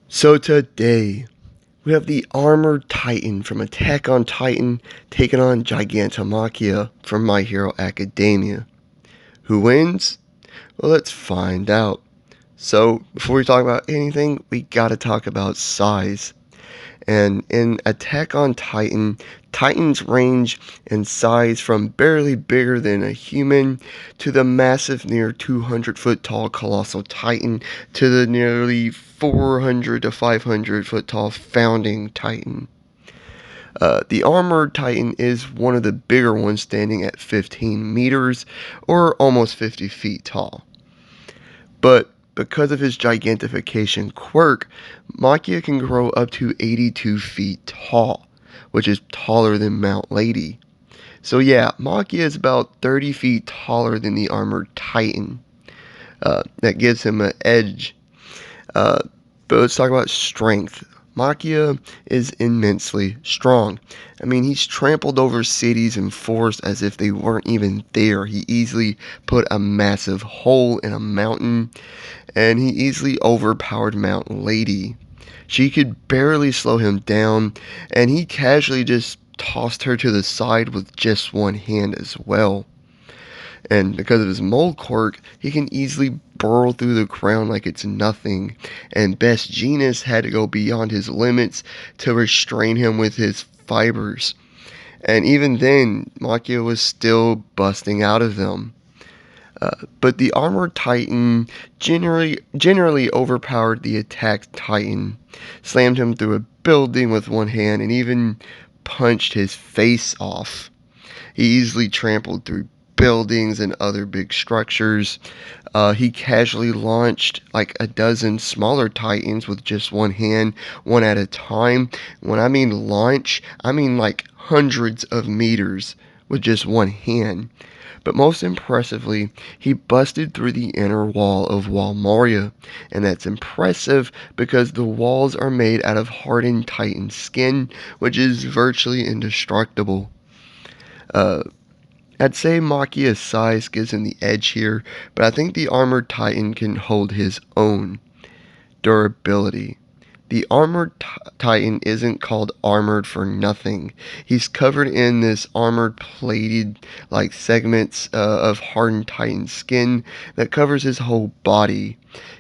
So today, we have the Armored Titan from Attack on Titan taking on Gigantomachia from My Hero Academia. Who wins? Well, let's find out. So, before we talk about anything, we gotta talk about size. And in Attack on Titan, Titans range in size from barely bigger than a human to the massive near 200 foot tall colossal Titan to the nearly 400 to 500 foot tall founding Titan. The Armored Titan is one of the bigger ones, standing at 15 meters or almost 50 feet tall. But because of his gigantification quirk, Machia can grow up to 82 feet tall, which is taller than Mount Lady. So yeah, Machia is about 30 feet taller than the Armored Titan. That gives him an edge. Uh, but let's talk about strength. Machia is immensely strong. I mean, he's trampled over cities and forests as if they weren't even there. He easily put a massive hole in a mountain, and he easily overpowered Mount Lady. She could barely slow him down, and he casually just tossed her to the side with just one hand as well. And because of his mole quirk, he can easily burrow through the ground like it's nothing. And Best Genius had to go beyond his limits to restrain him with his fibers. And even then, Machia was still busting out of them. But the Armored Titan generally overpowered the attacked Titan, slammed him through a building with one hand, and even punched his face off. He easily trampled through buildings and other big structures. He casually launched like a dozen smaller Titans with just one hand, one at a time. When I mean launch, I mean like hundreds of meters with just one hand. But most impressively, he busted through the inner wall of Wall Moria. And that's impressive because the walls are made out of hardened Titan skin, which is virtually indestructible. Uh, I'd say Machia's size gives him the edge here, but I think the Armored Titan can hold his own. Durability. The Armored Titan isn't called armored for nothing. He's covered in this armored plated like segments of hardened Titan skin that covers his whole body.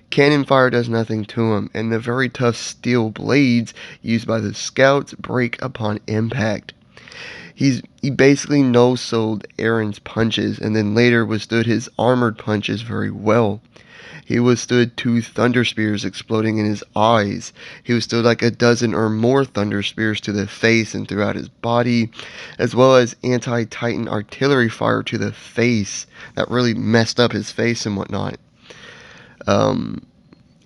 Cannon fire does nothing to him, and the very tough steel blades used by the scouts break upon impact. He basically no-sold Aaron's punches and then later withstood his armored punches very well. He withstood 2 thunder spears exploding in his eyes. He withstood like a dozen or more thunder spears to the face and throughout his body, as well as anti-Titan artillery fire to the face that really messed up his face and whatnot. Um,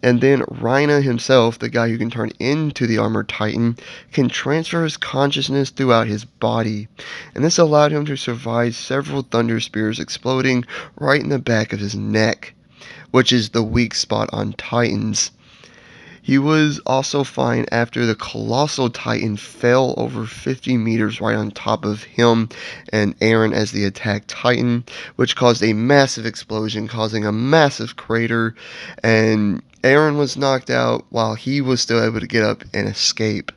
and then Rhina himself, the guy who can turn into the Armored Titan, can transfer his consciousness throughout his body. And this allowed him to survive several thunder spears exploding right in the back of his neck, which is the weak spot on Titans. He was also fine after the Colossal Titan fell over 50 meters right on top of him and Aaron as the attacked Titan, which caused a massive explosion, causing a massive crater, and Aaron was knocked out while he was still able to get up and escape.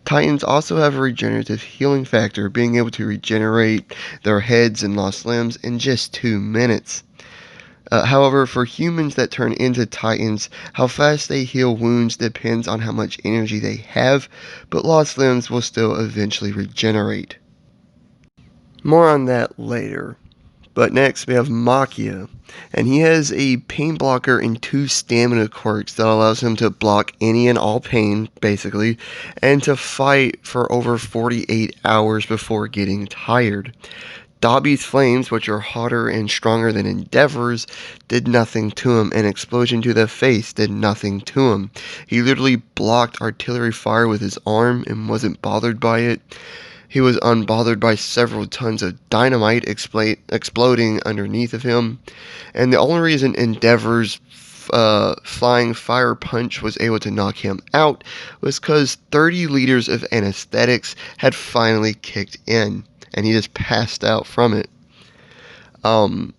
Titans also have a regenerative healing factor, being able to regenerate their heads and lost limbs in just 2 minutes. However, for humans that turn into Titans, how fast they heal wounds depends on how much energy they have, but lost limbs will still eventually regenerate. More on that later. But next we have Machia, and he has a pain blocker and 2 stamina quirks that allows him to block any and all pain, basically, and to fight for over 48 hours before getting tired. Dobby's flames, which are hotter and stronger than Endeavor's, did nothing to him. An explosion to the face did nothing to him. He literally blocked artillery fire with his arm and wasn't bothered by it. He was unbothered by several tons of dynamite exploding underneath of him. And the only reason Endeavor's flying fire punch was able to knock him out was because 30 liters of anesthetics had finally kicked in, and he just passed out from it. Um,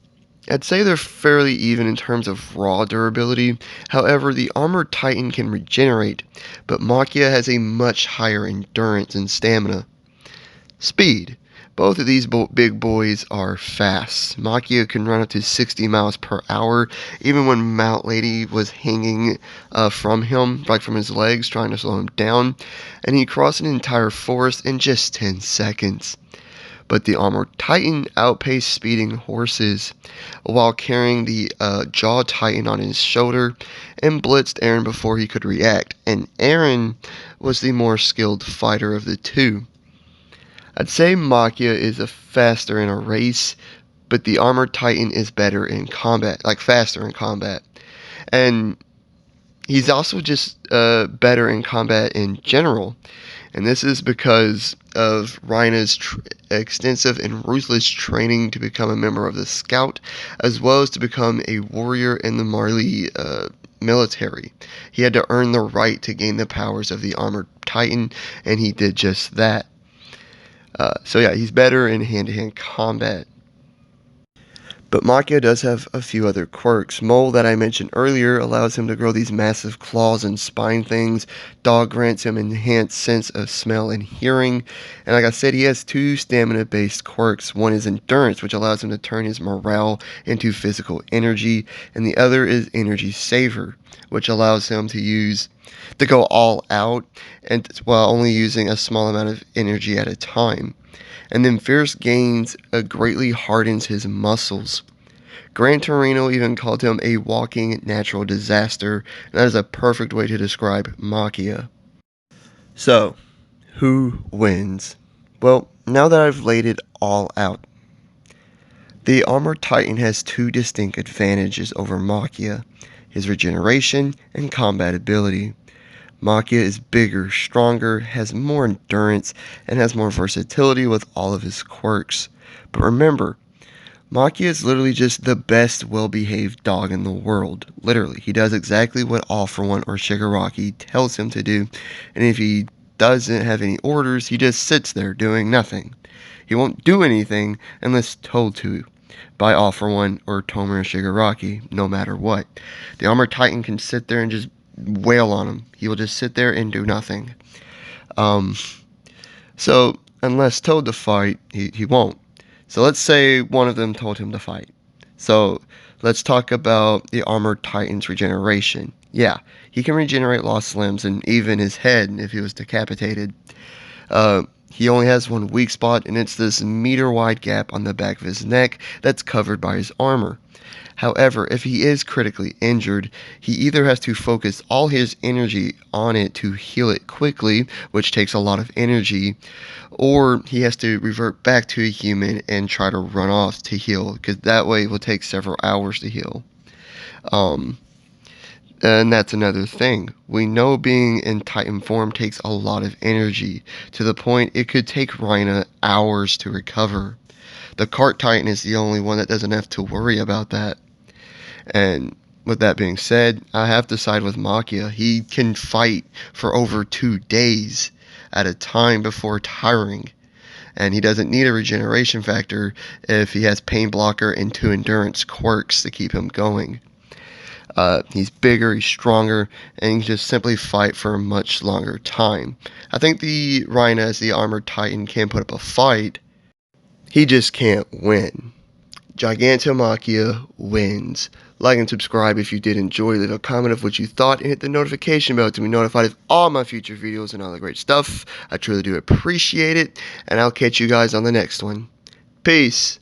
I'd say they're fairly even in terms of raw durability. However, the Armored Titan can regenerate, but Machia has a much higher endurance and stamina. Speed. Both of these big boys are fast. Machia can run up to 60 miles per hour, even when Mount Lady was hanging from him, like from his legs, trying to slow him down, and he crossed an entire forest in just 10 seconds. But the Armored Titan outpaced speeding horses while carrying the Jaw Titan on his shoulder and blitzed Aaron before he could react, and Aaron was the more skilled fighter of the two. I'd say Machia is a faster in a race, but the Armored Titan is better in combat, like faster in combat. And he's also just better in combat in general. And this is because of Rhina's extensive and ruthless training to become a member of the Scout, as well as to become a warrior in the Marley military. He had to earn the right to gain the powers of the Armored Titan, and he did just that. So yeah, he's better in hand-to-hand combat. But Machia does have a few other quirks. Mole, that I mentioned earlier, allows him to grow these massive claws and spine things. Dog grants him enhanced sense of smell and hearing. And like I said, he has two stamina-based quirks. One is endurance, which allows him to turn his morale into physical energy. And the other is energy saver, which allows him to go all out and while only using a small amount of energy at a time. And then Fierce Gains greatly hardens his muscles. Gran Torino even called him a walking natural disaster, and that is a perfect way to describe Machia. So, who wins? Well, now that I've laid it all out, the Armored Titan has two distinct advantages over Machia: his regeneration and combat ability. Machia is bigger, stronger, has more endurance, and has more versatility with all of his quirks. But remember, Machia is literally just the best well-behaved dog in the world. Literally, he does exactly what All For One or Shigaraki tells him to do, and if he doesn't have any orders, he just sits there doing nothing. He won't do anything unless told to by All For One or Tomura Shigaraki, no matter what. The Armored Titan can sit there and just wail on him. He will just sit there and do nothing. Um, so, unless told to fight, he won't. So let's say one of them told him to fight. So, let's talk about the Armored Titan's regeneration. Yeah, he can regenerate lost limbs and even his head if he was decapitated. He only has one weak spot, and it's this meter-wide gap on the back of his neck that's covered by his armor. However, if he is critically injured, he either has to focus all his energy on it to heal it quickly, which takes a lot of energy, or he has to revert back to a human and try to run off to heal, because that way it will take several hours to heal. And that's another thing. We know being in Titan form takes a lot of energy, to the point it could take Rhina hours to recover. The Cart Titan is the only one that doesn't have to worry about that. And with that being said, I have to side with Machia. He can fight for over 2 days at a time before tiring. And he doesn't need a regeneration factor if he has Pain Blocker and 2 endurance quirks to keep him going. He's bigger, he's stronger, and he can just simply fight for a much longer time. I think the Rhina, as the Armored Titan, can put up a fight. He just can't win. Gigantomachia wins. Like and subscribe if you did enjoy. Leave a comment of what you thought and hit the notification bell to be notified of all my future videos and all the great stuff. I truly do appreciate it, and I'll catch you guys on the next one. Peace.